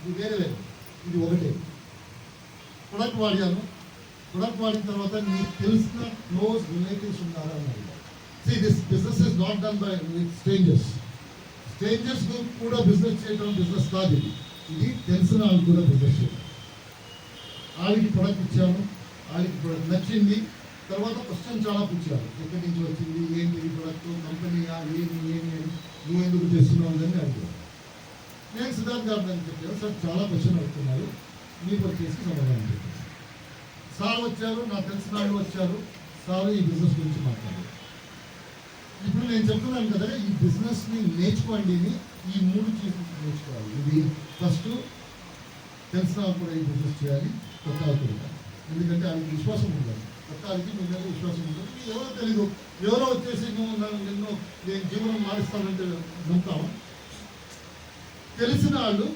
ఇది వేరే వేరే, ఇది ఒకటే. ప్రొడక్ట్ వాడాను, ప్రొడక్ట్ వాడిన తర్వాత నీకు తెలిసిన క్లోజ్ రిలేటివ్స్ ఉన్నారా అన్నారు. This business is not done by with strangers. Strangers కూడా బిజినెస్ చేయడం బిజినెస్ కాదు ఇది. ఇది తెలిసిన వాళ్ళు కూడా బిజినెస్ చేయడం. వాళ్ళకి ప్రొడక్ట్ ఇచ్చాము, వాళ్ళకి ప్రొడక్ట్ నచ్చింది. తర్వాత క్వశ్చన్ చాలా పుచ్చారు, ఎక్కడి నుంచి వచ్చింది, ఏంటి ఈ ప్రొడక్ట్, కంపెనీయా, ఏమి నువ్వు ఎందుకు చేస్తున్నావు అని అడిగారు. నేను సిద్ధార్థ్ గారు అని చెప్పాను, సార్ చాలా క్వశ్చన్ అడుగుతున్నారు, మీకు వచ్చేసి సమాధానం చెప్పాను. సార్ వచ్చారు, నాకు తెలిసిన వాళ్ళు వచ్చారు, సార్ ఈ బిజినెస్ గురించి మాట్లాడారు. ఇప్పుడు నేను చెప్తున్నాను కదా, ఈ బిజినెస్ని నేర్చుకోండి, ఈ 3 చీజులు నేర్చుకోవాలి. ఇది ఫస్ట్ తెలిసిన కూడా ఈ బిజినెస్ చేయాలి, కొత్త కూడా. ఎందుకంటే వాళ్ళకి విశ్వాసం ఉండాలి, కొత్త వాళ్ళకి మీ మీద విశ్వాసం ఉంటుంది. ఎవరో తెలీదు, ఎవరో వచ్చేసి నేను జీవనం మారుస్తానంటే నమ్ముతాము. తెలిసిన వాళ్ళు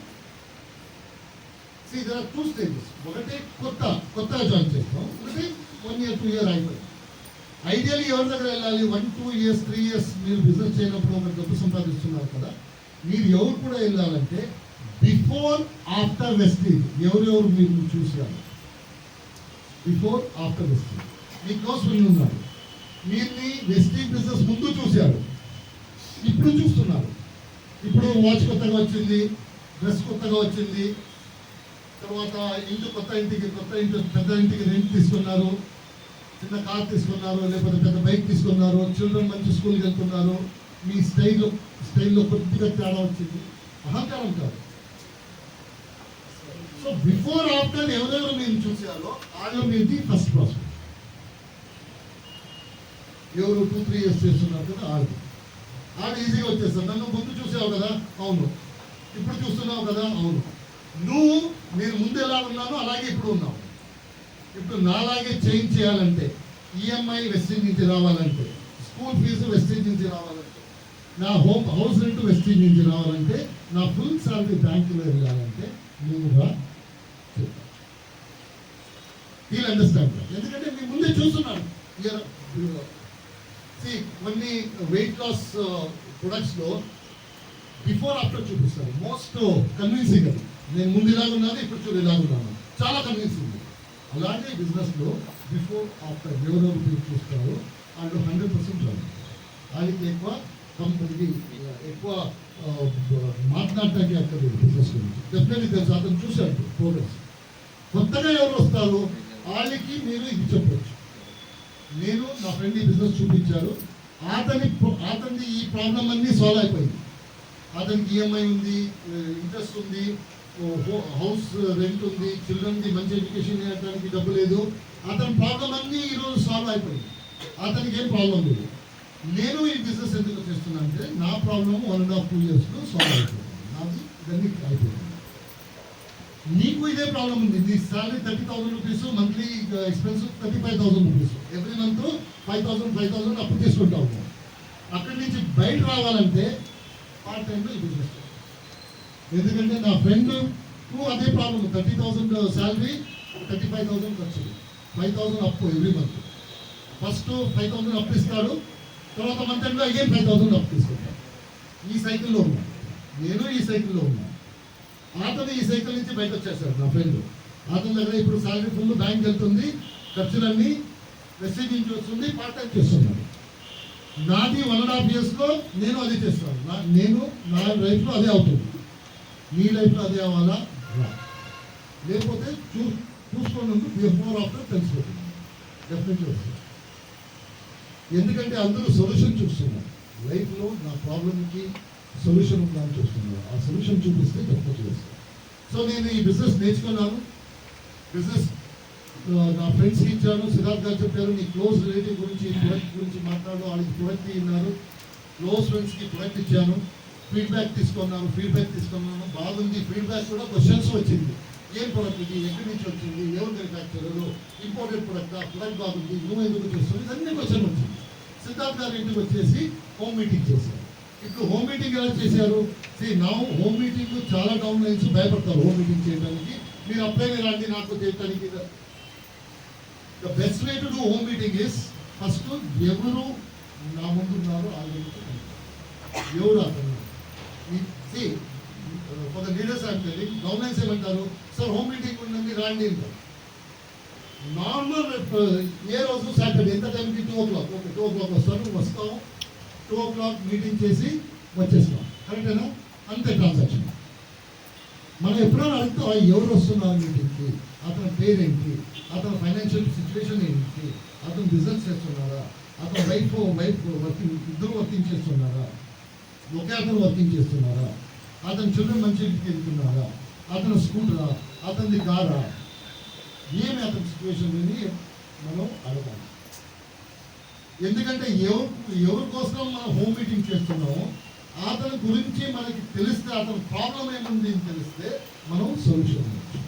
there are 2 stages. ఒకటి కొత్తగా జాయిన్ చేస్తాం, ఒకటి 1 year 2 year అయిపోయింది. ఐడియల్లీ ఎవరి దగ్గర వెళ్ళాలి, 1 2 years 3 years మీరు బిజినెస్ చేయనప్పుడు ఒక డబ్బు సంపాదిస్తున్నారు కదా, మీరు ఎవరు కూడా వెళ్ళాలంటే బిఫోర్ ఆఫ్టర్ వెస్టేజ్. ఎవరెవరు మీరు చూసారు, బిఫోర్ ఆఫ్టర్ వెస్టేజ్. మీ క్లోజ్ ఫ్రెండ్ ఉన్నారు, మీరుని వెస్టేజ్ బిజినెస్ ముందు చూశారు, ఇప్పుడు చూస్తున్నారు. ఇప్పుడు వాచ్ కొత్తగా వచ్చింది, డ్రెస్ కొత్తగా వచ్చింది, తర్వాత కొత్త ఇంటికి పెద్ద ఇంటికి రెంట్ తీసుకున్నారు, చిన్న కార్ తీసుకున్నారు, లేకపోతే పెద్ద బైక్ తీసుకున్నారు, చిల్డ్రన్ మంచి స్కూల్కి వెళ్తున్నారు. మీ స్టైల్లో కొద్దిగా తేడా వచ్చింది, అహంకారం కాదు. సో బిఫోర్ ఆఫ్టర్ ఎవరెవరు మీరు చూసారో వాళ్ళు మీది ఫస్ట్ ప్రాస్పెక్ట్. ఎవరు 2-3 years చేస్తున్నారు కదా, ఆడు ఈజీగా వచ్చేస్తారు. నన్ను ముందు చూసావు కదా, అవును. ఇప్పుడు చూస్తున్నావు కదా, అవును. నేను ముందు ఎలా ఉన్నానో అలాగే ఇప్పుడు ఉన్నావు. ఇప్పుడు నాలాగే చేంజ్ చేయాలంటే, ఈఎంఐ వెస్టేజ్ నుంచి రావాలంటే, స్కూల్ ఫీజు వెస్టేజ్ నుంచి రావాలంటే, నా హౌస్ రెంట్ వెస్టేజ్ నుంచి రావాలంటే, నా ఫుల్ సాలరీ బ్యాంకులో వెళ్ళాలంటే నువ్వు రా చెప్తా. వీళ్ళు అండర్స్టాండ్. ఎందుకంటే మీ ముందే చూస్తున్నాను. కొన్ని వెయిట్ లాస్ ప్రొడక్ట్స్లో బిఫోర్ ఆఫ్టర్ చూపిస్తారు, మోస్ట్ కన్విన్సింగ్. అది నేను ముందు ఇలాగున్నాను, ఇప్పుడు చూడు ఇలాగున్నాను, చాలా కన్విన్సింగ్. అలాగే బిజినెస్లో బిఫోర్ ఆఫ్టర్ ఎవరెవరు మీరు చూస్తారో వాళ్ళు 100% రాదు. వాళ్ళకి ఎక్కువ మాట్లాడటానికి అక్కడ బిజినెస్ గురించి డెఫినెట్లీ తెలుసు. అతను చూశాడు ప్రోగ్రెస్. కొత్తగా ఎవరు వస్తారో వాళ్ళకి మీరు ఇది చెప్పవచ్చు. నేను నా ఫ్రెండ్ ఈ బిజినెస్ చూపించారు, అతని ఈ ప్రాబ్లం అన్నీ సాల్వ్ అయిపోయింది. అతనికి ఈఎంఐ ఉంది, ఇంట్రెస్ట్ ఉంది, హౌస్ రెంట్ ఉంది, చిల్డ్రన్కి మంచి ఎడ్యుకేషన్ చేయడానికి డబ్బు లేదు. అతని ప్రాబ్లం అన్నీ ఈరోజు సాల్వ్ అయిపోయింది, అతనికి ఏం ప్రాబ్లం లేదు. నేను ఈ బిజినెస్ ఎందుకు చేస్తున్నాను అంటే నా ప్రాబ్లం 1.5-2 years సాల్వ్ అయిపోయింది, నాది ఇవన్నీ అయిపోయింది. నీకు ఇదే ప్రాబ్లం ఉంది, నీ salary 30,000 rupees, monthly expense 35,000 rupees, every month 5,000 అప్పు తీసుకుంటావు. అక్కడి నుంచి బయట రావాలంటే పార్ట్ టైంలో ఈ బిజినెస్. ఎందుకంటే నా ఫ్రెండ్ అదే ప్రాబ్లం, 30,000 శాలరీ, 35,000 ఖర్చు, 5,000 అప్పు ఎవ్రీ మంత్. ఫస్ట్ 5,000 అప్పు ఇస్తాడు, తర్వాత మంత్ ఎండ్లో అగైన్ 5,000 అప్పు తీసుకుంటాడు. ఈ సైకిల్లో ఉన్నాను, నేను ఈ సైకిల్లో ఉన్నాను. అతను ఈ సైకిల్ నుంచి బయట వచ్చేసాడు నా ఫ్రెండ్. అతని దగ్గర ఇప్పుడు శాలరీ ఫుల్ బ్యాంక్ వెళ్తుంది, ఖర్చులన్నీ వెస్టేజ్ నుంచి వస్తుంది, పార్ట్ టైం చేస్తున్నాడు. నాది 1.5 years నేను అదే చేస్తాను. నా లైఫ్లో అదే అవుతుంది, నీ లైఫ్లో అదే అవ్వాలా రా. లేకపోతే చూసుకోండి, బిఫోర్ ఆఫ్టర్ తెలిసిపోతుంది, డెఫినెట్లీ వస్తుంది. ఎందుకంటే అందరూ సొల్యూషన్ చూస్తున్నారు లైఫ్లో. నా ప్రాబ్లంకి సొల్యూషన్ ఉందని చూస్తున్నారు, ఆ సొల్యూషన్ చూపిస్తే డెఫినెట్లీ వస్తుంది. సో నేను ఈ బిజినెస్ నేర్చుకున్నాను. బిజినెస్ నా ఫ్రెండ్స్కి ఇచ్చాను. సిద్ధార్థ్ గారు చెప్పారు, నీ క్లోజ్ రిలేటివ్ గురించి ప్రొడక్ట్ గురించి మాట్లాడు, వాళ్ళకి ప్రొడక్ట్ ఇన్నారు. క్లోజ్ ఫ్రెండ్స్కి ప్రొడక్ట్ ఇచ్చాను, ఫీడ్బ్యాక్ తీసుకున్నాను, బాగుంది. ఫీడ్బ్యాక్ కూడా క్వశ్చన్స్ వచ్చింది, ఏం ప్రొడక్ట్ ఇది, ఎక్కడి నుంచి వచ్చింది, ఎవరు మ్యానుఫ్యాక్చరరు, ఇంపోర్టెడ్ ప్రొడక్ట్ బాగుంది, నువ్వు ఎందుకు చేస్తుంది, ఇవన్నీ క్వశ్చన్ వచ్చింది. సిద్ధార్థ్ గారి ఇంటికి వచ్చేసి హోమ్ మీటింగ్ చేశారు. ఇప్పుడు హోమ్ మీటింగ్ ఎలా చేశారు? హోమ్ మీటింగ్ చాలా డౌన్ లైన్స్ భయపడతారు హోమ్ మీటింగ్ చేయడానికి. మీరు అప్లై రండి నాకు చేయడానికి. The best way to do home meeting is first ఎవరు నా ముందు ఉన్నారో ఆ ఎవరు అతను for the leaders I'm telling, down lines ఏమంటారు, సార్ హోమ్ మీటింగ్ ఉండండి రాండి అంటారు. నార్మల్ ఏ రోజు సాటర్డే ఎంత టైంకి 2 o'clock, ఓకే 2 o'clock వస్తాను, వస్తాం 2 o'clock మీటింగ్ చేసి వచ్చేస్తాం, కరెక్టేనా? అంతే ట్రాన్సాక్షన్. మనం ఎప్పుడైనా అడుగుతాం ఎవరు వస్తున్నారు మీటింగ్కి, అతని పేరేంటి, అతని ఫైనాన్షియల్ సిచ్యువేషన్ ఏంటి, అతను బిజినెస్ చేస్తున్నారా, అతను వైఫ్ వర్కింగ్, ఇద్దరు వర్కింగ్ చేస్తున్నారా, ఒకే అతను వర్కింగ్ చేస్తున్నారా, అతని చిల్డ్రన్ మంచి ఇంటికి వెళ్తున్నారా, అతను స్కూటరా, అతనిది కారా, ఏమి అతని సిచ్యువేషన్ అని మనం అడగాలి. ఎందుకంటే ఎవరి కోసం మనం హోమ్ మీటింగ్ చేస్తున్నామో అతని గురించి మనకి తెలిస్తే, అతని ప్రాబ్లం ఏముంది అని తెలిస్తే మనం సొల్యూషన్ ఇవ్వచ్చు.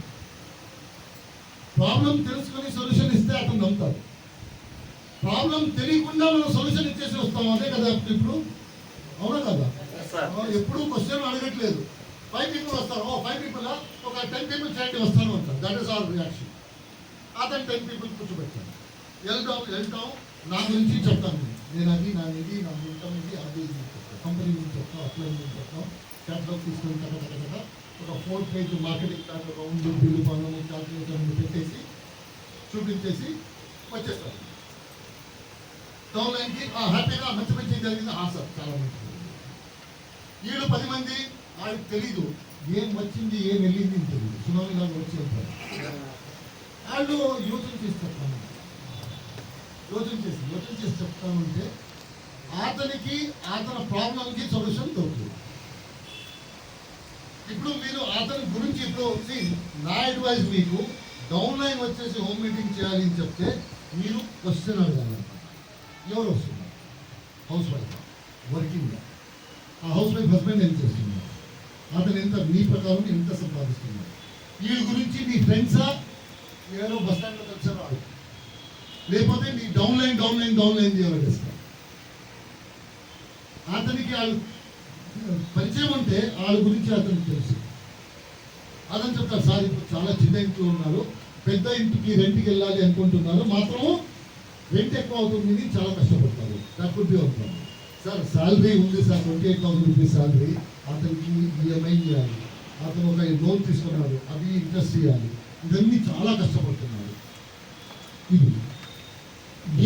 ప్రాబ్లం తెలుసుకొని సొల్యూషన్ ఇస్తే అతను నమ్ముతాడు. ప్రాబ్లం తెలియకుండా మనం సొల్యూషన్ ఇచ్చేసి వస్తాం, అదే కదా ఇప్పుడు, అవునా కదా? ఎప్పుడు క్వశ్చన్ అడగట్లేదు. 5 people వస్తారు, 5 people ఒక 10 people చేయండి వస్తాను అంటారు, దట్ ఈస్ అవర్ రియాక్షన్. అతను 10 people కూర్చోబెట్టాను, వెళ్తాం నా గురించి చెప్తాను, నేను అది నా ఇది నా ఇన్కమ్ ఇది అది ఇది చెప్తాను, కంపెనీ నుంచి చెప్తాం, అప్లై నుంచి చెప్తాం, క్యాటలాగ్ తీసుకొని కథ ఒక 4 page marketing plan round bill పనులు క్యాల్కులేటర్ పెట్టేసి చూపించేసి వచ్చేస్తాను. డౌన్ లైన్కి హ్యాపీగా మంచి జరిగింది, సార్ చాలా మంచిది. వీళ్ళు 10 మంది వాళ్ళకి తెలీదు ఏం వచ్చింది ఏం వెళ్ళింది అని తెలియదు, సునామీ లాగా వచ్చి వెళ్తారు. వాళ్ళు యోచన చేసి చెప్తాను, యోచన చేసి చెప్తామంటే అతనికి అతని ప్రాబ్లంకి సొల్యూషన్ దొరుకుతుంది. ఇప్పుడు మీరు అతని గురించి ఇప్పుడు వచ్చి నా అడ్వైజ్ మీకు, డౌన్ లైన్ వచ్చేసి హోమ్ మీటింగ్ చేయాలి అని చెప్తే మీరు క్వశ్చన్ అడగాలి. ఎవరు వస్తున్నారు? House wife, working. ఆ హౌస్ వైఫ్ హస్బెండ్ ఏం చేస్తున్నారు, అతను ఎంత, మీ ప్రకారం ఎంత సంపాదిస్తున్నారు, వీళ్ళ గురించి మీ ఫ్రెండ్సా ఏదో బస్ స్టాండ్లో కలిసారు వాళ్ళు, లేకపోతే మీ డౌన్ లైన్ చేయాలి. అతనికి వాళ్ళు పరిచయం ఉంటే వాళ్ళ గురించి అతనికి తెలుసు. అతను చెప్తారు, సార్ ఇప్పుడు చాలా చిన్న ఇంట్లో ఉన్నారు, పెద్ద ఇంటికి రెంట్కి వెళ్ళాలి అనుకుంటున్నారు, మాత్రం రెంట్ ఎక్కువ అవుతుంది, చాలా కష్టపడతారు, దట్ కుడ్ బి అవుతుంది. సార్ శాలరీ ఉంది సార్, 28,000 రూపీస్ శాలరీ, అతనికి ఈఎంఐ చేయాలి, అతను ఒక లోన్ తీసుకున్నాడు, అది ఇంట్రెస్ట్ చేయాలి, ఇవన్నీ చాలా కష్టపడుతున్నారు. ఇది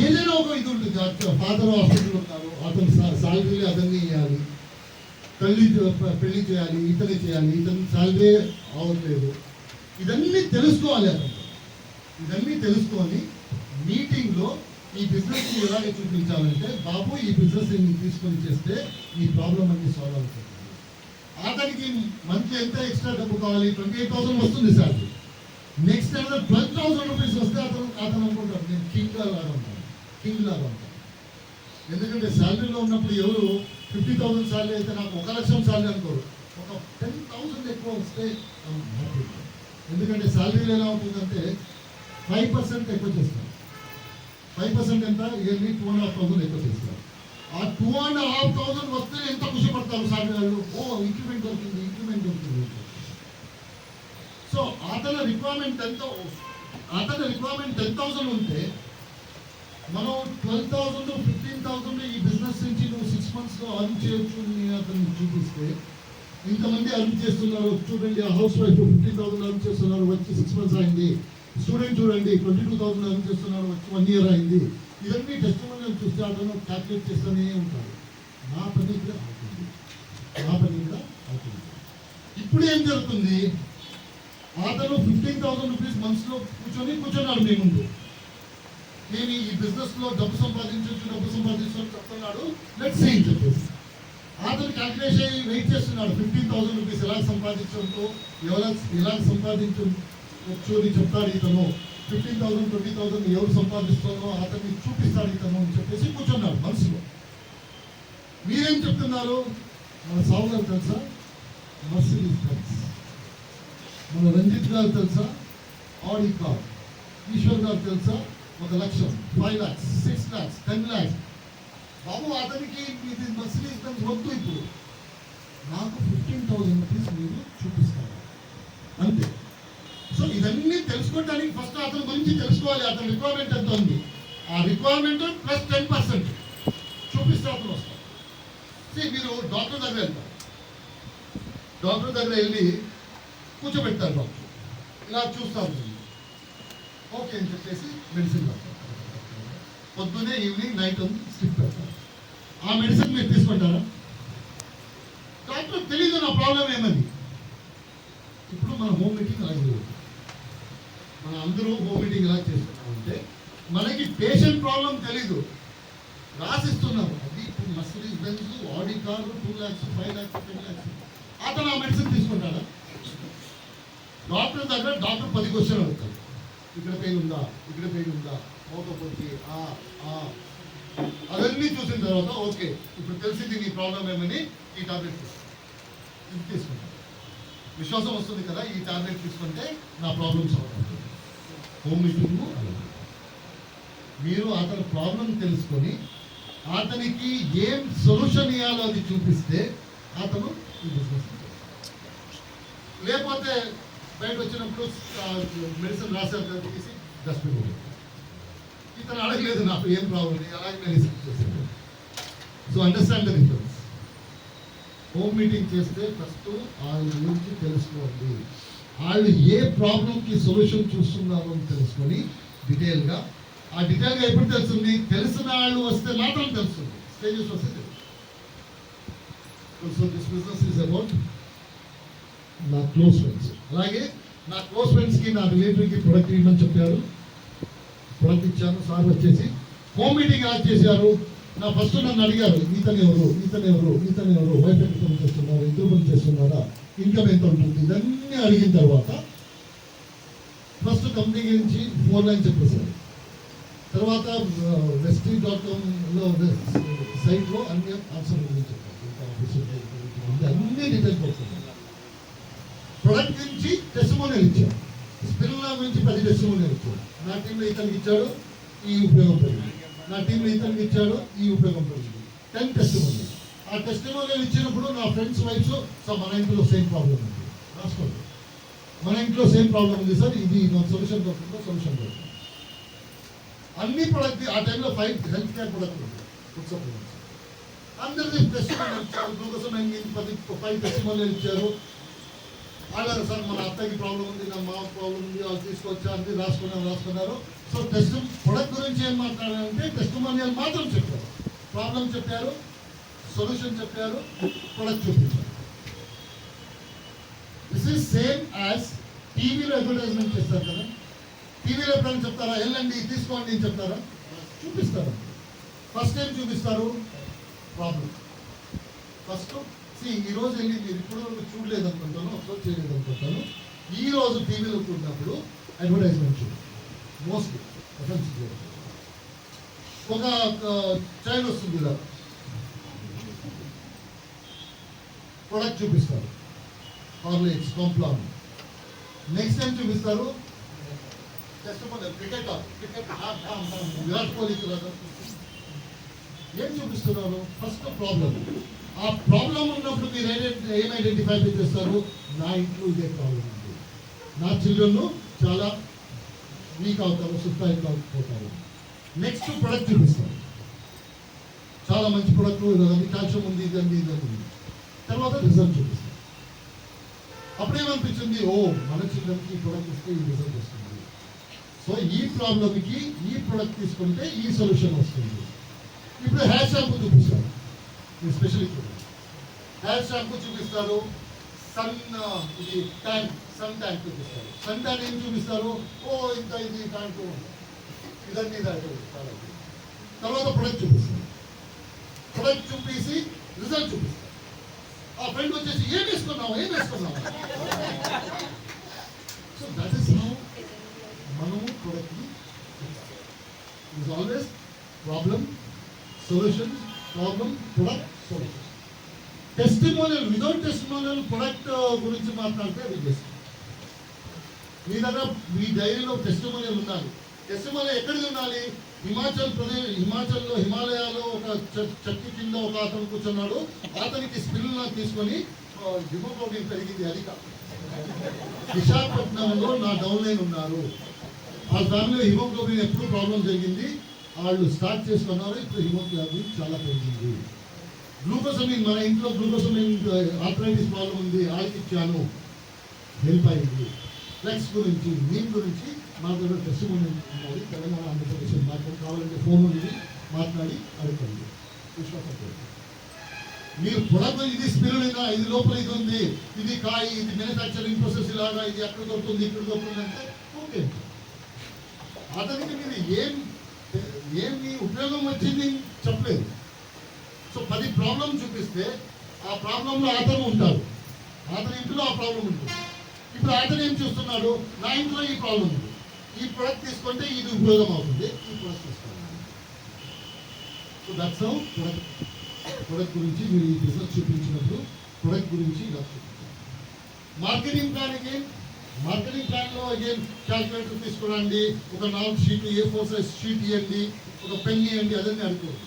ఏదైనా ఒక ఇది ఉంటుంది, ఫాదర్ హాస్పిటల్ ఉన్నారు, అతను శాలరీ అతన్ని ఇవ్వాలి, పెళ్లి చేయాలి, ఇతని శాలరీ అవ్వట్లేదు, ఇదన్నీ తెలుసుకోవాలి. అతను ఇదన్నీ తెలుసుకొని మీటింగ్లో ఈ బిజినెస్ ఎలాగ చూపించాలంటే, బాబు ఈ బిజినెస్ తీసుకొని చేస్తే ఈ ప్రాబ్లం అన్ని సాల్వ్ అవుతుంది. అతనికి మంత్లీ ఎంత ఎక్స్ట్రా డబ్బు కావాలి, 28,000 వస్తుంది శాలరీ, నెక్స్ట్ అనదర్ 12,000 రూపీస్ వస్తే అతను అనుకుంటాడు నేను కింగ్ లాగా ఉంటాను. ఎందుకంటే శాలరీలో ఉన్నప్పుడు ఎవరు 50,000 శాలరీ అయితే నాకు 1,00,000 శాలరీ అనుకోరు, ఒక 10,000 ఎక్కువ వస్తే హ్యాపీ. ఎందుకంటే శాలరీలో ఎలా ఉంటుందంటే 5% ఎక్కువ చేస్తారు, 5% ఎంత ఇయర్లీ 2,500 ఎక్కువ చేస్తారు. ఆ 2,500 వస్తే ఎంత ఖుషి పడతారు శాలరీ వాళ్ళు, ఇంక్రిమెంట్ దొరికింది. సో అతని రిక్వైర్మెంట్ 10,000 ఉంటే మనం 12,000 15,000 ఈ బిజినెస్ నుంచి నువ్వు 6 monthsలో అర్న్ చేయొచ్చు అని అతను చూపిస్తే, ఇంతమంది అర్న్ చేస్తున్నారు చూడండి, ఆ హౌస్ వైఫ్ 15,000 అర్న్ చేస్తున్నారు, వచ్చి 6 months అయింది, స్టూడెంట్ చూడండి 22,000 అర్న్ చేస్తున్నారు, వచ్చి 1 year అయింది. ఇవన్నీ టెస్టిమోనియల్ చూస్తే అతను క్యాల్కులేట్ చేస్తూనే ఉంటాడు, నా పని కూడా అవుతుంది. ఇప్పుడు ఏం జరుగుతుంది, అతను 15,000 రూపీస్ మంత్స్లో కూర్చున్నాడు మీ ముందు, నేను ఈ బిజినెస్లో డబ్బు సంపాదించవచ్చు చెప్తున్నాడు, లెట్స్ సీ అని చెప్పేసి అతను క్యాల్కులేషన్ వెయిట్ చేస్తున్నాడు. 15,000 రూపీస్ ఎలా సంపాదించడంతో ఎలా సంపాదించవచ్చు అని చెప్తాడు ఇతను. 15,000 20,000 ఎవరు సంపాదిస్తానో అతన్ని చూపిస్తాడు ఇతను అని చెప్పేసి కూర్చున్నాడు మనసులో. మీరేం చెప్తున్నారు, మన సావు గారు తెలుసా, మర్సిడీస్ బెంజ్, మన రంజిత్ గారు తెలుసా, ఆడి కార్, ఈశ్వర్ గారు తెలుసా 1,00,000, 5 lakhs, 6 lakhs, 10 lakhs. బాబు అతనికి ఇది మర్సిడీస్ బెంజ్ వద్దు, ఇప్పుడు నాకు 15,000 రూపీస్ మీరు చూపిస్తారు అంతే. సో ఇవన్నీ తెలుసుకోవడానికి ఫస్ట్ అతని గురించి తెలుసుకోవాలి, అతని రిక్వైర్మెంట్ ఎంత ఉంది, ఆ రిక్వైర్మెంట్ ప్లస్ 10% చూపిస్తే అతను వస్తారు. మీరు డాక్టర్ దగ్గర వెళ్తారు, డాక్టర్ దగ్గర వెళ్ళి కూర్చోబెడతారు. డాక్టర్ ఇలా చూస్తారు, ఓకే అని చెప్పేసి మెడిసిన్ రాస్తారు. పొద్దున్నే ఈవినింగ్ నైట్ స్లిప్ పెడతారు. ఆ మెడిసిన్ మీరు తీసుకుంటారా? డాక్టర్ తెలీదు నా ప్రాబ్లం ఏమని. ఇప్పుడు మన హోమ్ మీటింగ్ అలా జరుగుతుంది. మన అందరూ హోమ్ మీటింగ్ ఎలా చేస్తున్నామంటే మనకి పేషెంట్ ప్రాబ్లం తెలీదు, రాసిస్తున్నారు. అది మర్సిడీస్ బెంజ్, ఆడి కారు 2 lakhs, 5 lakhs, 10 lakhs. అతను ఆ మెడిసిన్ తీసుకుంటాడా? డాక్టర్ దగ్గర డాక్టర్ 10 క్వశ్చన్ అడుగుతారు. ఇక్కడ పెయిన్ ఉందా, ఇక్కడ పెయిన్ ఉందా, మోకపోతే అవన్నీ చూసిన తర్వాత ఓకే ఇప్పుడు తెలిసింది నీ ప్రాబ్లం ఏమని, ఈ టాబ్లెట్ ఇది తీసుకుంటాను. విశ్వాసం వస్తుంది కదా, ఈ టాబ్లెట్ తీసుకుంటే నా ప్రాబ్లమ్ సాల్వ్ అవుతుంది. హోమ్ మీటింగ్ మీరు అతని ప్రాబ్లం తెలుసుకొని అతనికి ఏం సొల్యూషన్ ఇవ్వాలో అది చూపిస్తే అతను ఈ బిజినెస్. లేకపోతే బయట వచ్చినప్పుడు మెడిసిన్ రాశారు తీసి డస్ట్బిన్. ఇతను అడగలేదు నాకు ఏం ప్రాబ్లం, అలాగే నేను రిసీవ్ చేశాను. So understand the difference. Home meeting చేస్తే ఫస్ట్ వాళ్ళ గురించి తెలుసుకోండి, వాళ్ళు ఏ ప్రాబ్లంకి సొల్యూషన్ చూస్తున్నారో అని తెలుసుకొని డీటెయిల్గా. ఆ డీటెయిల్గా ఎప్పుడు తెలుస్తుంది? తెలిసిన వాళ్ళు వస్తే మాత్రం తెలుస్తుంది, స్టేజెస్ వస్తే తెలుస్తుంది. So this business is about నా క్లోజ్ ఫ్రెండ్స్. అలాగే నా క్లోజ్ ఫ్రెండ్స్కి, నా రిలేటివ్కి ప్రొడక్ట్ ఇవ్వమని చెప్పారు. ప్రొడక్ట్ ఇచ్చాను. సార్ వచ్చేసి హోమ్ మీటింగ్ యాడ్ చేశారు. నా ఫస్ట్ నన్ను అడిగారు, ఇతను ఎవరు, వైఫ్ ఎంత పని చేస్తున్నారు, ఇద్దరు పని చేస్తున్నారా, ఇన్కమ్ ఎంత ఉంటుంది, ఇవన్నీ అడిగిన తర్వాత ఫస్ట్ కంపెనీ గురించి 4 lines చెప్పేశారు. తర్వాత western.com సైట్లో అన్ని ఆన్సర్ గురించి చెప్పారు. అన్ని డీటెయిల్స్ వస్తున్నాయి. ప్రొడక్ట్ గురించి టెస్టిమోనియల్ ఇచ్చారు. స్పిరులినా గురించి 10 టెస్టిమోనియల్ ఇచ్చారు. నా టీంలో ఇతనికి ఇచ్చాడు, ఈ ఉపయోగం పడింది. నా టీంలో ఇతనికి ఇచ్చాడు, ఈ ఉపయోగం పడింది. 10 టెస్టిమోనియల్. ఆ టెస్టిమోనియల్ ఇచ్చినప్పుడు నా ఫ్రెండ్స్ వైఫ్స్, సో మన ఇంట్లో సేమ్ ప్రాబ్లం ఉంది, రాసుకోండి, మన ఇంట్లో సేమ్ ప్రాబ్లం ఉంది సార్, ఇది నాకు సొల్యూషన్ దొరుకుతుందో సొల్యూషన్ దొరుకుతుంది. అన్ని ప్రొడక్ట్ ఆ టైంలో 5 హెల్త్ కేర్ ప్రొడక్ట్ ఉంది, ఫుడ్ సప్లిమెంట్స్. అందరిది టెస్టిమోనియల్ ఇచ్చారు. 5 టెస్టిమోనియల్ ఇచ్చారు. అలాగే సార్ మన అత్తకి ప్రాబ్లం ఉంది, నా మా ప్రాబ్లం ఉంది, వాళ్ళు తీసుకొచ్చా అన్ని రాసుకున్నారు. సో టెస్ట్ ప్రొడక్ట్ గురించి ఏం మాట్లాడారంటే టెస్టిమోనియల్ మాత్రం చెప్పారు. ప్రాబ్లం చెప్పారు, సొల్యూషన్ చెప్పారు, ప్రొడక్ట్ చూపించారు. దిస్ ఈజ్ సేమ్ యాజ్ టీవీలో అడ్వర్టైజ్మెంట్ చేస్తారు కదా. టీవీలో ఎప్పుడైనా చెప్తారా వెళ్ళండి తీసుకోండి అని చెప్తారా? చూపిస్తారు. ఫస్ట్ టైం చూపిస్తారు ప్రాబ్లం. ఫస్ట్ ఈ రోజు వెళ్ళి మీరు ఇప్పుడు చూడలేదు అనుకుంటాను, అప్లోడ్ చేయలేదు అనుకుంటాను. ఈ రోజు టీవీలో చూసినప్పుడు అడ్వర్టైజ్మెంట్ చూడండి. మోస్ట్లీ ఒక చైన్ వస్తుంది ఇలా, ప్రొడక్ట్ చూపిస్తారు, హార్లిక్స్, కాంప్లాన్. నెక్స్ట్ టైం చూపిస్తారు క్రికెట్ విరాట్ కోహ్లీ. ఏం చూపిస్తున్నారు? First problem. ఆ ప్రాబ్లం ఉన్నప్పుడు మీరు ఏం ఐడెంటిఫై చేస్తారు? నా ఇంట్లో ఇదే ప్రాబ్లం ఉంది, నా చిల్డ్రన్ చాలా వీక్ అవుతారు, సుస్థాయికి అవుతారు. నెక్స్ట్ ప్రొడక్ట్ చూపిస్తారు. చాలా మంచి ప్రొడక్ట్, కాల్షియం ఉంది, ఇదండి. తర్వాత రిజల్ట్ చూపిస్తారు. అప్పుడేమనిపించింది, ఓ మన చిల్డ్రన్కి ఈ ప్రొడక్ట్ ఇస్తే ఈ రిజల్ట్ వస్తుంది. సో ఈ ప్రాబ్లంకి ఈ ప్రొడక్ట్ తీసుకుంటే ఈ సొల్యూషన్ వస్తుంది. ఇప్పుడు హెయిర్ షాంపూ చూపిస్తారు. స్పెషల్లీ హెయిర్ షాంపూ చూపిస్తారు. సన్ ట్యాంక్ చూపిస్తారు. సన్ ట్యాంక్ ఏం చూపిస్తారు? ఓ ఇంత ఇది ట్యాంక్ ఇదన్నీ చూపిస్తారు. తర్వాత ప్రొడక్ట్ చూపిస్తారు. ప్రొడక్ట్ చూపించి రిజల్ట్ చూపిస్తారు. ఆ ఫ్రెండ్ వచ్చేసి ఏం వేసుకున్నావు. సో దట్ ఈస్ హౌ మనము ప్రొడక్ట్ని is always problem, solution, problem, product, solution. Testimonial, without testimonial product గురించి మాట్లాడితే అది బెస్ట్. మీ దగ్గర మీ డైరీలో టెస్టిమోనియల్ ఉండాలి. టెస్టిమోనియల్ ఎక్కడికి ఉండాలి? హిమాచల్లో హిమాలయాలో ఒక చెట్టు కింద ఒక అతను కూర్చున్నాడు. అతనికి స్పిరులినా తీసుకొని హిమోగ్లోబిన్ పెరిగింది. అది కాదు. విశాఖపట్నంలో నా డౌన్లైన్ ఉన్నారు. ఆ ఫ్యామిలీలో హిమోగ్లోబిన్ ఎప్పుడు ప్రాబ్లం జరిగింది. వాళ్ళు స్టార్ట్ చేసుకున్నారు. ఇప్పుడు హిమోగ్లోబిన్ చాలా పెరిగింది. గ్లూకోసమిన్, మన ఇంట్లో గ్లూకోసమిన్ ఆర్థరైటిస్ ప్రాబ్లం ఉంది, వాళ్ళకి ఇచ్చాను, హెల్ప్ అయింది. ఫ్లెక్స్ గురించి, నీమ్ గురించి మా దగ్గర టెస్టిమోనీ ఉన్నది. తెలంగాణ, ఆంధ్రప్రదేశ్ మాట్లాడి కావాలంటే ఫోన్ ఉంది, మాట్లాడి అడగండి. విశ్వాసం మీరు ప్రొడక్ట్ ఇది స్పిరులినా, ఇది లోపల ఇది ఉంది, ఇది కాయ, ఇది మ్యానుఫ్యాక్చరింగ్ ప్రాసెస్ ఇలాగా, ఇది అక్కడ దొరుకుతుంది, ఇక్కడ దొరుకుతుంది అంటే ఓకే. అతనికి మీరు ఏమి ఉపయోగం వచ్చింది చెప్పలేదు. సో 10 ప్రాబ్లం చూపిస్తే ఆ ప్రాబ్లంలో అతను ఉంటాడు, అతని ఇంట్లో ఆ ప్రాబ్లం ఉంటుంది. ఇప్పుడు అతను ఏం చూస్తున్నాడు, నా ఇంట్లో ఈ ప్రాబ్లం ఉంది, ఈ ప్రొడక్ట్ తీసుకుంటే ఇది ఉపయోగం అవుతుంది, ఈ ప్రొడక్ట్ తీసుకోవాలి. సో దట్స్ హౌ ప్రొడక్ట్ గురించి మీరు ఈ బిజినెస్ చూపించినప్పుడు ప్రొడక్ట్ గురించి ఇలా చూపించాలి. మార్కెటింగ్ ప్లాన్లో అగైన్ క్యాల్కులేటర్ తీసుకురండి, ఒక 4 షీట్లు A4 సైజ్ షీట్ ఇవ్వండి, ఒక పెన్ ఇవ్వండి, అదన్నీ అడుగుతుంది.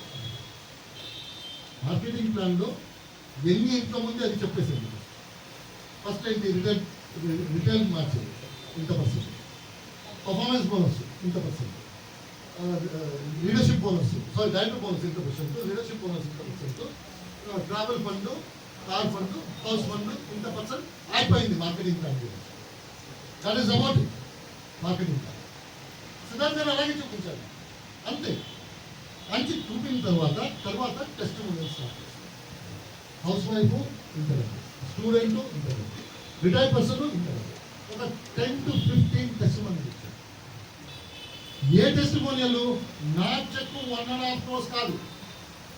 మార్కెటింగ్ ప్లాన్లో ఎన్ని ఇన్కమ్ ఉంది అది చెప్పేసింది. ఫస్ట్ ఏంటి, రిటైల్ మార్చింది ఇంత పర్సెంట్, పర్ఫార్మెన్స్ బోనస్ ఇంత percent, leadership bonus, director bonus ఇంత పర్సెంట్, లీడర్షిప్ బోనస్ ఇంత percent, travel fund, car fund, house fund ఇంత పర్సెంట్ అయిపోయింది మార్కెటింగ్ ప్లాన్ గురించి. That is about marketing plan. Siddharth గారు అలాగే చూపించాలి, అంతే. అంచి చూపిన తర్వాత టెస్టిమోనియల్ స్టార్ట్ చేస్తారు. House wife interview, student interview, retired person interview, ఒక 10 to 15 టెస్టిమోనియల్ ఇచ్చారు. ఏ టెస్టిమోనియల్ నా చెక్కు 1.5 crores కాదు,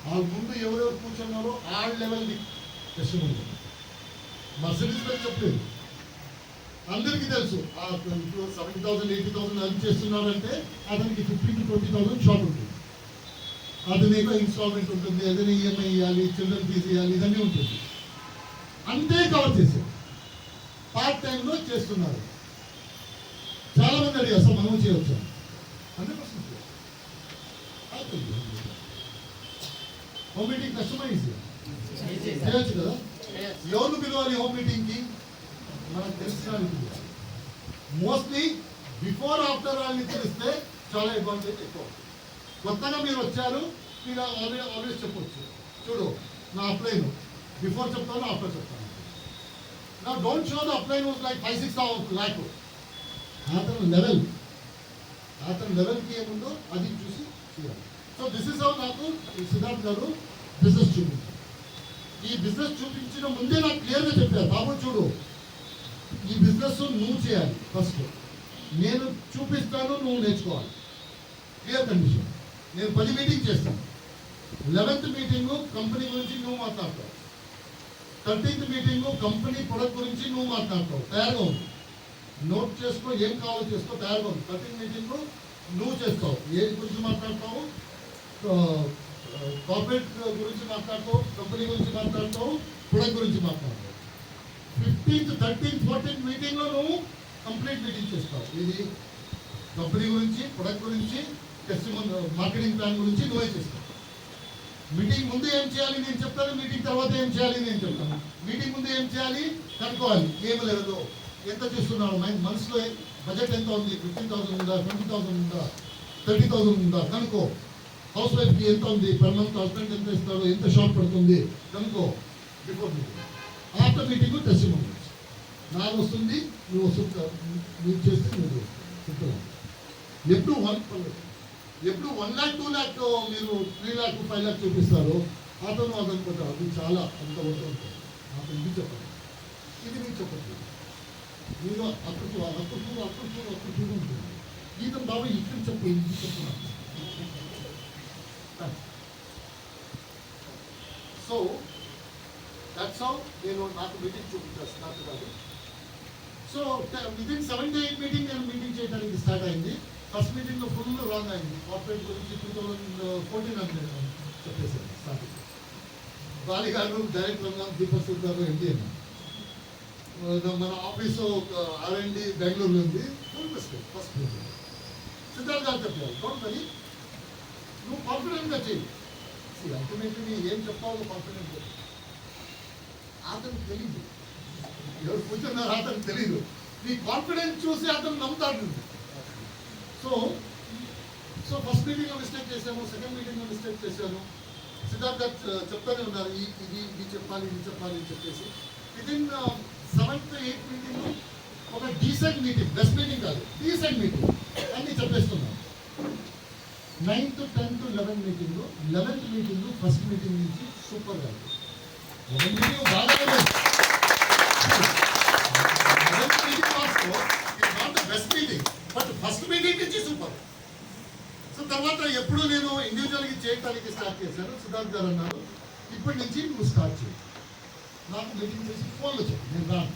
వాళ్ళ ముందు ఎవరెవరు కూర్చున్నారో ఆ లెవెల్ది టెస్టిమోనియల్. మర్సిడీస్ పేరు చెప్పలేదు, అందరికీ తెలుసు. 70,000 80,000 అర్న్ చేస్తున్నారంటే అతనికి 15,000 to 20,000 షార్ట్ ఉంటుంది. అతనికి ఇన్స్టాల్మెంట్ ఉంటుంది, ఏదైనా ఈఎంఐ ఇవ్వాలి, చిల్డ్రన్ ఫీజు ఇవ్వాలి, ఇవన్నీ ఉంటుంది. అంతే కవర్ చేశారు. పార్ట్ టైంలో చేస్తున్నారు. చాలా మంది అడిగారు, అసలు మనం చేయవచ్చు 100% హోమ్ మీటింగ్ కస్టమైజ్ చేయొచ్చు కదా. ఎవరు పిలవాలి హోమ్ మీటింగ్కి, మనకు తెలిసిన మోస్ట్లీ బిఫోర్ ఆఫ్టర్ వాళ్ళని తెలిస్తే చాలా అడ్వాంటేజ్ ఎక్కువ. కొత్తగా మీరు వచ్చారు, మీరు ఆల్వేస్ చెప్పొచ్చు, చూడు నా అప్లైన్ బిఫోర్ చెప్తాను, ఆఫ్టర్ చెప్తాను. నా don't show the upline was like 5-6 lakh. అతని లెవెల్కి ఏముందో అది చూసి చేయాలి. సో దిస్ ఇస్ హౌ నాకు సిద్ధార్థ్ గారు బిజినెస్ చూపించారు. ఈ బిజినెస్ చూపించిన ముందే నాకు క్లియర్గా చెప్పారు, బాబు చూడు ఈ బిజినెస్ నువ్వు చేయాలి, ఫస్ట్ నేను చూపిస్తాను, నువ్వు నేర్చుకోవాలి. Clear condition. నేను 10 మీటింగ్ చేస్తాను. 11th మీటింగు కంపెనీ గురించి నువ్వు మాట్లాడతావు, 13th మీటింగు కంపెనీ ప్రొడక్ట్ గురించి నువ్వు మాట్లాడతావు. తయారుగా ఉంది, నోట్ చేసుకో, ఏం కావాలో చేసుకో, తయారుగా ఉంది. 13th మీటింగు నువ్వు చేస్తావు, ఏ గురించి మాట్లాడతావు, కార్పొరేట్ గురించి మాట్లాడతావు, కంపెనీ గురించి మాట్లాడతావు, ప్రొడక్ట్ గురించి మాట్లాడతావు. 15th 13th 14th మీటింగ్లో నువ్వు కంప్లీట్ మీటింగ్ చేస్తావు. ఇది కంపెనీ గురించి, ప్రొడక్ట్ గురించి, మార్కెటింగ్ ప్లాన్ గురించి నువ్వే చేస్తావు. మీటింగ్ ముందు ఏం చేయాలి నేను చెప్తాను, మీటింగ్ తర్వాత ఏం చేయాలి నేను చెప్తాను. మీటింగ్ ముందు ఏం చేయాలి కనుక్కోవాలి, ఏం లేదో ఎంత చేస్తున్నాడు, మనసులో బడ్జెట్ ఎంత ఉంది, 15,000 ఉందా, 20,000 ఉందా, 30,000 ఉందా కనుక్కో. హౌస్ వైఫ్కి ఎంత ఉంది, పర్ మంత్ హస్బెండ్ ఎంత ఇస్తాడో, ఎంత షార్ట్ పడుతుంది కనుక్కో before meeting. After meeting testimonials. నాకు వస్తుంది, నువ్వు వస్తుంది, మీరు చేస్తే నువ్వు చెప్తాను. ఎప్పుడు 1 lakh 2 lakh మీరు 3 lakh 5 lakh చూపిస్తారు, అతను అనుకుంటారు అది చాలా అంత ఉంటుంది. అతను ఇది చెప్పండి, ఇది మీకు చెప్పండి, మీరు అక్కడ ఉంటుంది. ఈతను బాబు ఇక్కడ చెప్పు, ఇది చెప్తున్నాను. సో దట్స్ హౌ నేను నాకు మీటింగ్ చూపించాను కాదు. సో విదిన్ 7 to 8 మీటింగ్ నేను మీటింగ్ చేయడానికి స్టార్ట్ అయింది. ఫస్ట్ మీటింగ్లో ఫుల్ రాంగ్ అయింది. కార్పొరేట్ గురించి 2014 అని చెప్పేసాను స్టార్టింగ్. బాలి గారు డైరెక్టర్ ఉన్నాం, దీపక్ సూద్ గారు ఎండి అన్నా. మన ఆఫీసు R&D బెంగళూరులో ఉంది. Full mistake first meeting. Siddharth గారు చెప్పారు, డోంట్ వరీ, నువ్వు కాన్ఫిడెంట్గా చెయ్యి. అల్టిమేట్లీ ఏం చెప్పాలో కాన్ఫిడెంట్. అతనికి తెలియదు, ఎవరు కూర్చున్నారు అతనికి తెలియదు. నీ కాన్ఫిడెన్స్ చూసి అతను నమ్ముతాడు. సో ఫస్ట్ మీటింగ్లో మిస్టేక్ చేశాను, సెకండ్ మీటింగ్లో మిస్టేక్ చేశాను. సిద్ధార్థ్ గారు చెప్తానే ఉన్నారు ఇది చెప్పాలి అని చెప్పేసి విదిన్ 7 to 8 మీటింగ్ ఒక డీసెంట్ మీటింగ్, బెస్ట్ మీటింగ్ కాదు, డీసెంట్ మీటింగ్ అన్ని చెప్పేస్తున్నాను. 9 to 10 to 11 meeting, 11th meeting first meeting నుంచి సూపర్ గా మీటింగ్ బాగా best meeting, but first meeting నుంచి సూపర్. సో తర్వాత ఎప్పుడు నేను ఇండివిజువల్గా చేయడానికి స్టార్ట్ చేశాను. సిద్ధార్థ్ గారు అన్నారు ఇప్పటి నుంచి నువ్వు స్టార్ట్ చేయి, నాకు మీటింగ్ చేసి ఫోన్లో చెప్పు, నేను రాను.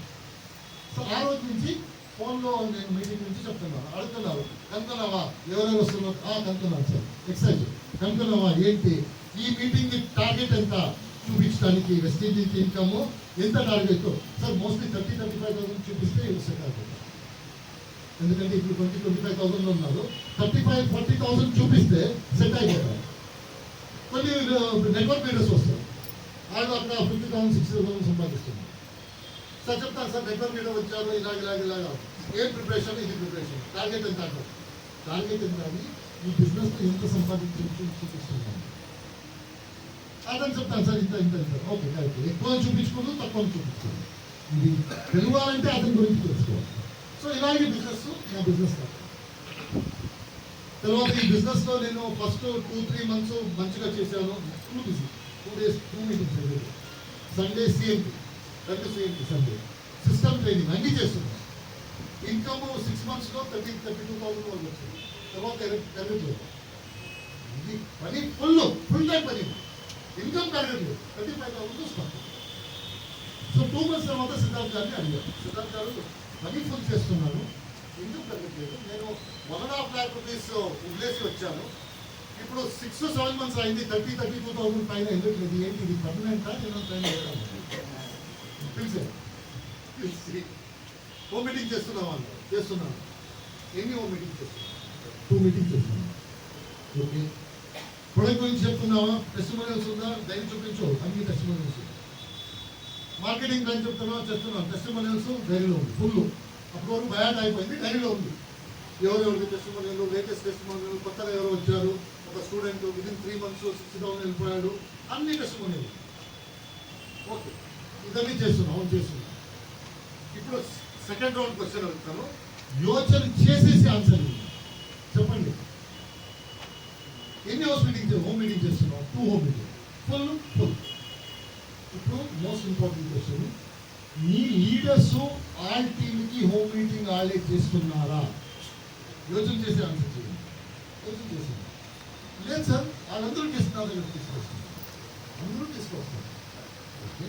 సో ఆ రోజు నుంచి ఫోన్లో నేను మీటింగ్ నుంచి చెప్తున్నాను. అడుగుతున్నారు కనుక్కున్నావా, ఎవరెవరు వస్తున్నారు? కనుక్కున్నాను సార్, ఎక్సైజ్ కనుక్కున్నావా, ఏంటి ఈ మీటింగ్ టార్గెట్ ఎంత చూపించడానికి, వెస్టేజ్ ఇన్కమ్ ఎంత టార్గెట్ సార్? మోస్ట్లీ 30-35,000 చూపిస్తే సెట్ అవుతుంది. ఎందుకంటే ఇప్పుడు 20-25,000 ఉన్నారు, 35-40,000 చూపిస్తే సెట్ అయిపోతారు. కొన్ని నెట్వర్క్ లీడర్స్ వస్తారు, వాళ్ళు అక్కడ 50,000-60,000 సంపాదిస్తున్నారు. సార్ చెప్తాను సార్, నెట్వర్క్ లీడర్ వచ్చారు, ఇలాగ ఏం ప్రిపరేషన్, ఇది ప్రిపరేషన్, టార్గెట్ ఎంత అంటారు. టార్గెట్ ఎంత అని ఈ బిజినెస్లో ఎంత సంపాదించవచ్చు చూపిస్తున్నాను. అదని చెప్తాను సార్, ఇంత ఓకే కరెక్ట్. ఎక్కువ చూపించుకోదు, తక్కువ చూపించుకోదు. ఇది తెలువాలంటే అతని గురించి తెలుసుకోవాలి. సో ఇలాగే బిజినెస్ నా బిజినెస్ కాదు. తర్వాత ఈ బిజినెస్లో నేను ఫస్ట్ 2-3 months మంచిగా చేశాను. 2 days 2 meetings జరిగాయి. Sunday CMP, Sunday system training అన్నీ చేస్తున్నాను. ఇన్కమ్ 6 monthsలో 32,000 వరకు వచ్చింది. తర్వాత పెరుగుతుంది, ఇది పని ఫుల్ టైం పని, ఇన్కమ్ పెరగదు, 35,000 చూస్తాను. సో 2 months తర్వాత సిద్ధార్థ్ గారిని అడిగాను, సిద్ధార్థ్ గారు మనీ ఫుల్ చేస్తున్నాను, ఎందుకు పెరగట్లేదు? నేను 1.5 lakh rupees వదిలేసి వచ్చాను, ఇప్పుడు 6-7 months అయింది, 32,000 పైన ఎందుకు? ఏంటి ఇది పర్మనెంటా? నేను పిలిచి హోమ్ మీటింగ్ చేస్తున్నాను. ఎన్ని హోమ్ మీటింగ్ చేస్తున్నాను? 2 meetings చేస్తున్నాను. ఓకే, ప్రొడక్ట్ గురించి చెప్తున్నావా? టెస్టిమోనియల్స్ ఉందా? దయని చూపించు, అన్ని టెస్టిమోనియల్స్. మార్కెటింగ్ ప్లాన్ చెప్తున్నావా? చేస్తున్నాను. టెస్టిమోనియల్స్ డైరీలో ఉంది, ఫుల్. అప్పుడు వరకు బయాట్ అయిపోయింది, డైరీలో ఉంది. ఎవరెవరికి టెస్టిమోనియల్, లేటెస్ట్ టెస్టిమోనియల్, కొత్తగా ఎవరు వచ్చారు, ఒక స్టూడెంట్ విదిన్ 3 months 60,000 వెళ్ళిపోయాడు, అన్ని టెస్టిమోనియల్. ఓకే, ఇదన్నీ చేస్తున్నాం. ఇప్పుడు సెకండ్ రౌండ్ క్వశ్చన్ అడుగుతాను, యోచన చేసేసి ఆన్సర్ చెప్పండి. ఎన్ని హౌస్ మీటింగ్ హోమ్ మీటింగ్ చేస్తున్నాం? 2 home meeting, ఫుల్. ఇప్పుడు మోస్ట్ ఇంపార్టెంట్ క్వశ్చన్, మీ లీడర్స్ ఆల్ టీమ్కి హోమ్ మీటింగ్ వాళ్ళే చేస్తున్నారా? యోచన చేసి ఆన్సర్ చేయండి. యోచన చేసి లేదు సార్, వాళ్ళందరూ చేస్తున్నారు, అందరూ తీసుకొస్తారు. ఓకే,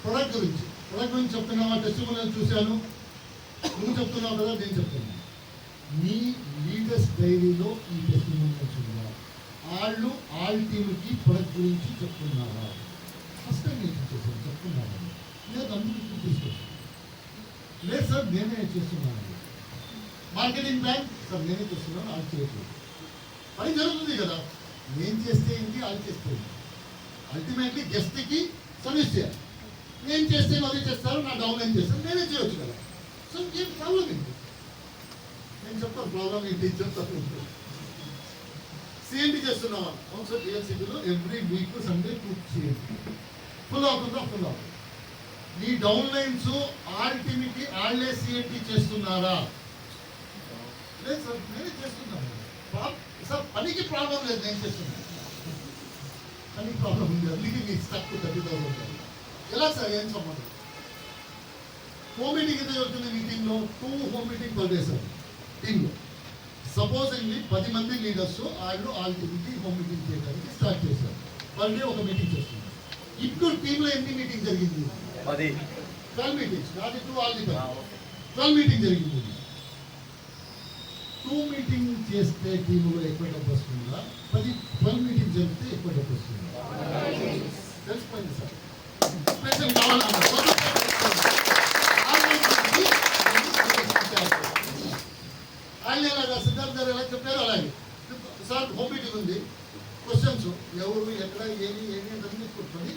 ప్రొడక్ట్ గురించి చెప్తున్నావా? టెస్టిమోనియల్ చూశాను, నువ్వు చెప్తున్నావు కదా, నేను చెప్తున్నాను. మీ లీడర్స్ డైరీలో ఈ టెస్టిమోనియల్స్ ఉందా? వాళ్ళు ఆల్ టీమ్కి ప్రొడక్ట్ గురించి చెప్తున్నారా? ఫస్ట్ టైం నేను చేశాను, చెప్తున్నాను. లేదు అందరూ తీసుకొచ్చాను. లేదు సార్, నేనే చేస్తున్నాను. మార్కెటింగ్ ప్లాన్ సార్ నేనే చేస్తున్నాను, వాళ్ళు చేయట్లేదు. పని జరుగుతుంది కదా, నేను చేస్తే ఏంటి, వాళ్ళు చేస్తే ఏంటి? అల్టిమేట్లీ గెస్ట్కి సర్వీస్ చేయాలి. నేను చేస్తే అది చేస్తారు, నా డౌన్ లైన్ చేస్తాను, నేనే చేయొచ్చు కదా. సో ఏం ప్రాబ్లం ఏంటి? నేను చెప్తాను ప్రాబ్లం ఏంటి చెప్తాను. సిఎంపి చేస్తున్నావా? అవును సార్, బిఎల్సిపిలో every week Sunday 2 CMP. Full అవుతుందా? ఫుల్ అవుతుంది. మీ డౌన్ లైన్స్ ఆల్ టీమ్కి వాళ్ళే సిఎంపి చేస్తున్నారా? లేదు సార్, నేనే చేస్తున్నాను సార్. పనికి ప్రాబ్లం లేదు, నేను చేస్తున్నాను. పనికి ప్రాబ్లం ఉంది, అందుకే మీ స్టక్ 30,000. ఎలా సార్, ఏం సంబంధం? హోమ్ మీటింగ్ ఎంత జరుగుతుంది మీటింగ్లో? 2 home meeting per day sir టీంలో. సపోజింగ్లీ 10 మంది లీడర్స్ వాళ్ళు ఆల్ టీమ్కి హోమ్ మీటింగ్ చేయడానికి స్టార్ట్ చేశారు. పర్ డే ఒక మీటింగ్ చేస్తున్నారు. ఇప్పుడు టీంలో ఎన్ని మీటింగ్ జరిగింది? 12 meetings. నాది 2 ఆల్ ది 12 మీటింగ్ జరిగింది. 2 meeting చేస్తే టీంలో ఎక్కువ డబ్బు వస్తుందా? 12 meeting జరిగితే ఎక్కువ డబ్బు వస్తుందా? తెలిసిపోయింది సార్. వాళ్ళు ఎలాగా సిద్ధార్థ్ గారు ఎలా చెప్పారు అలాగే సార్. హోమ్ మీటింగ్ ఉంది, క్వశ్చన్స్ ఎవరు ఎక్కడ ఏమి అన్నీ కూర్చొని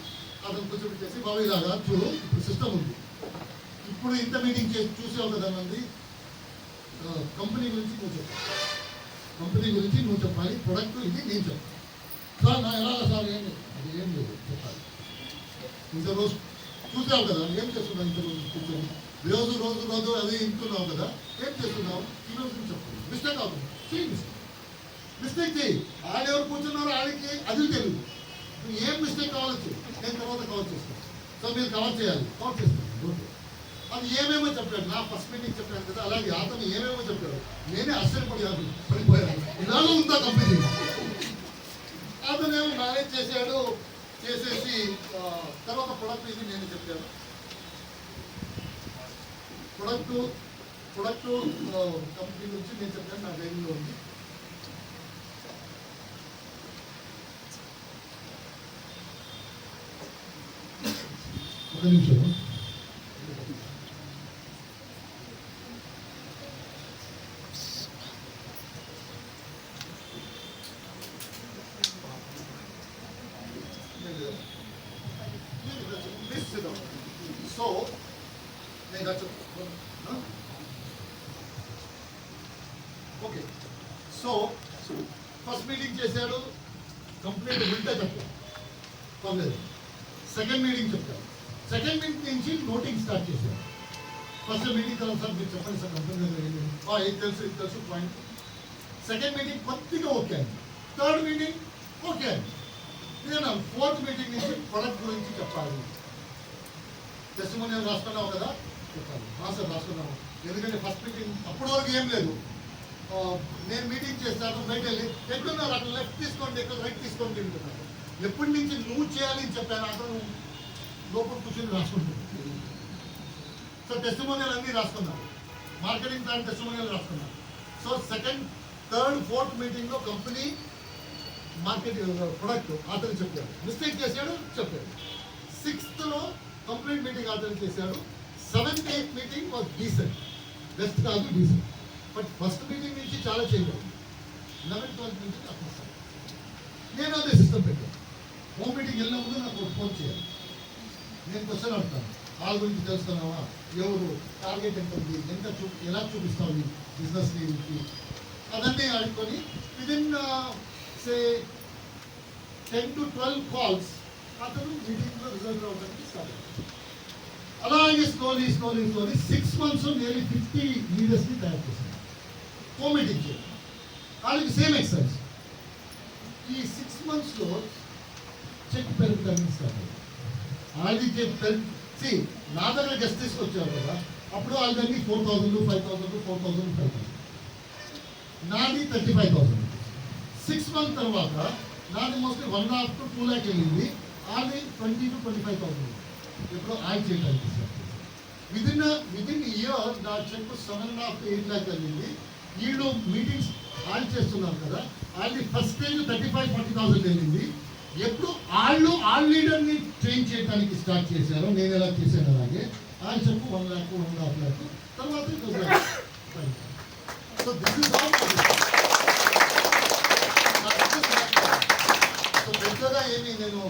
అతను కూర్చోబెట్టేసి బాబు ఇలాగా చూడు, ఇప్పుడు సిస్టమ్ ఉంది, ఇప్పుడు ఇంత మీటింగ్ చూసావు కదా మంది, కంపెనీ గురించి నువ్వు చెప్పాలి, ప్రొడక్ట్ ఇది నేను చెప్తాను. సార్ నా ఎలా సార్ ఏం లేదు, అది ఏం లేదు చెప్పాలి. ఇంత రోజు చూసావు కదా ఏం చేస్తున్నావు, ఇంత రోజు కూర్చొని రోజు రోజు రోజు అది ఇంటున్నావు కదా, ఏం చేస్తున్నావు ఈరోజు చెప్పండి. మిస్టేక్ అవుతుంది, చేయి మిస్టేక్ చేయి. ఆడెవరు కూర్చున్నారో ఆడికి అది తెలియదు. నువ్వు ఏం మిస్టేక్ కావచ్చు నేను తర్వాత కవర్ చేస్తాను. సో మీరు కవర్ చేయాలి, కవర్ చేస్తాను. ఓకే, అది ఏమేమో చెప్పాడు, నా ఫస్ట్ మీటింగ్ చెప్పాను కదా, అలాగే అతను ఏమేమో చెప్పాడు. నేనే పడిపోయాను, ఇలాగో ఉందా కంపెనీ. అతనేమో మేనేజ్ చేశాడు, చేసేసి తర్వాత ప్రొడక్ట్ ఇది నేను చెప్పాను. ప్రొడక్ట్ కంపెనీ నుంచి నేను చెప్పాను, నా డైరీలో ఉంది. ఒక నిమిషం. సో నేను ఓకే. సో ఫస్ట్ మీటింగ్ చేశాడు, కంప్లీట్ వింటే చెప్పాడు, పర్లేదు. సెకండ్ మీటింగ్ చెప్పాడు, సెకండ్ మీటింగ్ నుంచి నోటింగ్ స్టార్ట్ చేశాడు. ఫస్ట్ మీటింగ్ తర్వాత సార్ మీరు చెప్పండి సార్ కంపెనీ దగ్గర ఇది తెలుసు పాయింట్. సెకండ్ మీటింగ్ కొద్దిగా ఓకే అండి, థర్డ్ మీటింగ్ ఓకే అండి. నేను ఫోర్త్ మీటింగ్ నుంచి ప్రొడక్ట్ గురించి చెప్పాలి. టెస్టిమోనియల్ రాసుకున్నావు కదా, చెప్పాలి. సార్ రాసుకున్నాము, ఎందుకంటే ఫస్ట్ మీటింగ్ అప్పటి వరకు ఏం లేదు. నేను మీటింగ్ చేస్తాను, బయట వెళ్ళి ఎక్కడున్నారు అక్కడ లెఫ్ట్ తీసుకోండి, ఎక్కడ రైట్ తీసుకోండి తింటున్నాను. ఎప్పటి నుంచి నువ్వు చేయాలి అని చెప్పాను, అతను లోపల కూర్చొని రాసుకుంటాను. సో టెస్టిమోనియల్ అన్నీ రాసుకున్నాను, మార్కెటింగ్ ప్లాన్ టెస్టిమోనియల్ రాసుకున్నాను. సో సెకండ్, థర్డ్, ఫోర్త్ మీటింగ్లో కంపెనీ మార్కెటింగ్ ప్రొడక్ట్ అతను చెప్పాడు, మిస్టేక్ చేశాడు చెప్పాడు. సిక్స్త్లో కంప్లీట్ మీటింగ్ అతను చేశాడు. Seventh, eighth meeting was decent, best కాదు డీసెంట్. బట్ ఫస్ట్ మీటింగ్ నుంచి చాలా చేంజ్ అవుతుంది. 11th, 12th మీటింగ్ అప్పుడు నేను అదే సిస్టమ్ పెట్టాను. హోమ్ మీటింగ్ వెళ్ళిన ముందు నాకు ఫోన్ చేయాలి, నేను క్వశ్చన్ అడుగుతాను, వాళ్ళ గురించి తెలుస్తున్నావా, ఎవరు, టార్గెట్ ఎంత ఉంది, ఎలా చూపిస్తావు ఈ బిజినెస్కి, అదన్నీ ఆడుకొని విదిన్ సే 10 to 12 కాల్స్ అతను మీటింగ్లో రిజల్ట్ రావడానికి స్టార్ట్ అయ్యాడు. అలాగే స్లోలీ 6 months నియర్లీ 50 లీడర్స్ని తయారు చేశాను. హోమ్ మీటింగ్ చేయాలి, వాళ్ళకి సేమ్ ఎక్సర్సైజ్. ఈ 6 monthsలో చెక్ పెరుగుతానికి స్టార్ట్ అయ్యింది. వాళ్ళది నా దగ్గర గెస్ట్ తీసుకొచ్చారు కదా, అప్పుడు వాళ్ళకి 4,000, 5,000, 4,000, 5,000. నాది 35,000. 6 months తర్వాత నాది మోస్ట్లీ 1.5 to 2 lakh వెళ్ళింది. అది 20 to 25,000. ఇప్పుడు యాడ్ చేయడానికి విదిన్ ఇయర్ నా చెక్ 7.5 to 8 lakh వెళ్ళింది. వీళ్ళు మీటింగ్స్ యాడ్ చేస్తున్నారు కదా, అది ఫస్ట్ స్టేజ్ 35-40,000 వెళ్ళింది. ఎప్పుడు వాళ్ళ లీడర్ని ట్రైన్ చేయడానికి స్టార్ట్ చేశారో, నేను ఎలా చేశాను అలాగే ఆయన చెప్పు 1 lakh, 1.5 lakh తర్వాత. So this is all. So పెద్దగా ఏమి నేను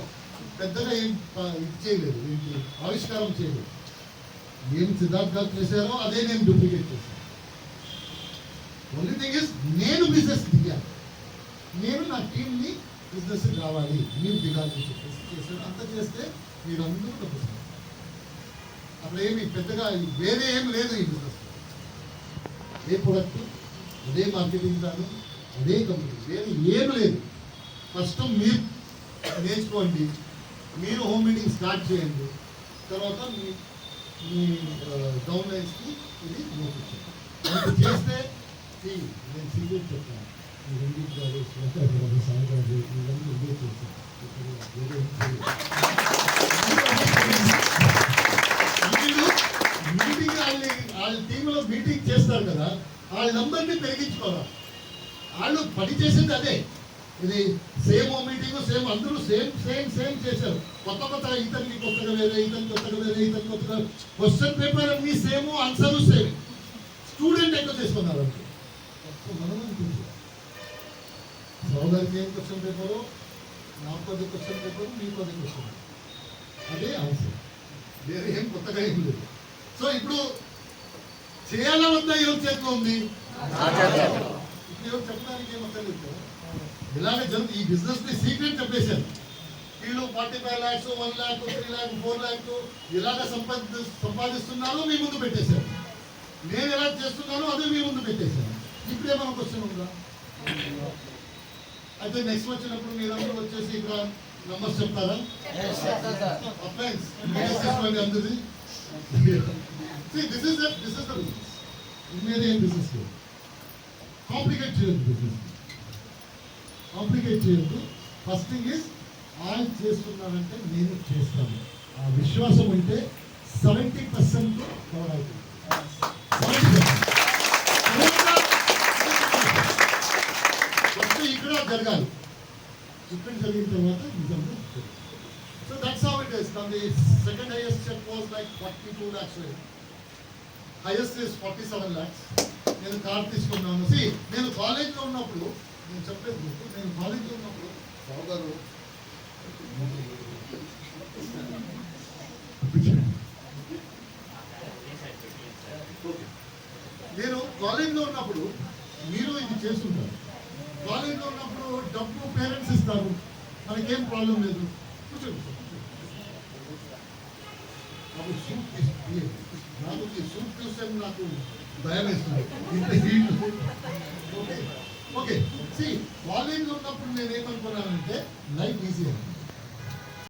ఏం ఇది చేయలేదు, ఏంటి ఆవిష్కారం చేయలేదు. ఏం సిద్ధార్థ్ గారు చేశారో అదే నేను డూప్లికేట్ చేశాను. ఓన్లీ థింగ్ ఇస్ నేను బిజినెస్ దిగాను, నేను నా టీంని బిజినెస్ రావాలి, మీరు దిగాలని చెప్పేసి చేశాను. అంత చేస్తే మీరు అందరూ డబ్బు. అప్పుడు ఏమి పెద్దగా వేరే ఏం లేదు ఈ బిజినెస్. అదే ప్రొడక్ట్, అదే మార్కెటింగ్ ప్లాన్, అదే కంపెనీ, వేరే ఏం లేదు. ఫస్ట్ మీరు నేర్చుకోండి, మీరు హోమ్ మీటింగ్ స్టార్ట్ చేయండి, తర్వాత మీ డౌన్ లైన్స్కి ఇది నేర్పించండి. అంత చేస్తే నేను సీరియస్ చెప్పాను, ఈ రెండింటి గారు సాయంత్రం ఇవన్నీ ఇదే చేశాను. మీటింగ్ వాళ్ళ టీంలో మీటింగ్ చేస్తారు కదా, వాళ్ళ నంబర్ని పెరిగించుకోవాలి. వాళ్ళు పని చేసేది అదే, ఇది సేమ్ మీటింగ్ సేమ్, అందరూ సేమ్ చేశారు. కొత్తగా ఇతనికి కొత్తగా వేరే, ఇతనికి కొత్తగా వేరే, ఇతనికి కొత్తగా. క్వశ్చన్ పేపర్ అన్ని సేమ్, ఆన్సర్ సేమ్. స్టూడెంట్ ఎక్కువ చేసుకున్నారు అంటే మనం అనిపించారు. సోదరికి ఏం క్వశ్చన్ పేపరు, నాకు అది క్వశ్చన్ పేపరు, మీకు అది క్వశ్చన్, అదే ఆన్సర్, వేరే ఏం కొత్తగా ఏం లేదు. సో ఇప్పుడు చేయాలా వద్దా ఎవరి చేతిలో ఉంది, ఇప్పుడు ఎవరు చెప్పడానికి ఏమక్కర్లేదు కదా. ఇలాగే జరుగుతుంది. ఈ బిజినెస్ ని సీక్రెట్ చెప్పేశారు. వీళ్ళు 45 lakhs 1 lakh 3 lakh 4 lakh ఇలాగ సంపాదిస్తున్నారు, మీ ముందు పెట్టేశారు. నేను ఎలా చేస్తున్నానో అదే మీ ముందు పెట్టేశాను. ఇప్పుడే మన క్వశ్చన్ ఉందా? అయితే నెక్స్ట్ వచ్చినప్పుడు మీరందరూ వచ్చేసి ఇక్కడ నంబర్స్ చెప్తారా? అందరిది దిస్ ఇస్ ద బిజినెస్. ఇమ్మీదే ఏం బిజినెస్ కాంప్లికేట్ చేయొద్దు. బిజినెస్ కాంప్లికేట్ చేయొద్దు. ఫస్ట్ థింగ్ ఈజ్ ఆయన చేస్తున్నానంటే నేను చేస్తాను. ఆ విశ్వాసం ఉంటే 70% కవర్ అవుతుంది. 70%. ఫస్ట్ ఇక్కడ జరగాలి. ఇక్కడ జరిగిన తర్వాత నిజంగా. So that's how it is. The second highest check was like 42 lakhs. Highest is 47 lakhs. నేను కార్ తీసుకున్నాను. నేను కాలేజ్లో ఉన్నప్పుడు నేను చెప్పేది గుర్తు. నేను కాలేజ్లో ఉన్నప్పుడు సోదరు నేను కాలేజ్లో ఉన్నప్పుడు మీరు ఇది చేస్తుంటారు. కాలేజ్లో ఉన్నప్పుడు డబ్బు పేరెంట్స్ ఇస్తారు, మనకేం ప్రాబ్లం లేదు. కూర్చోండి. నాకు సూప్ నాకు ఈ సూప్ చూస్తే నాకు భయం వేస్తుంది. ఇంత హీట్. ఓకే కాలేజ్లో ఉన్నప్పుడు నేను ఏమనుకున్నానంటే లైఫ్ ఈజీ అని.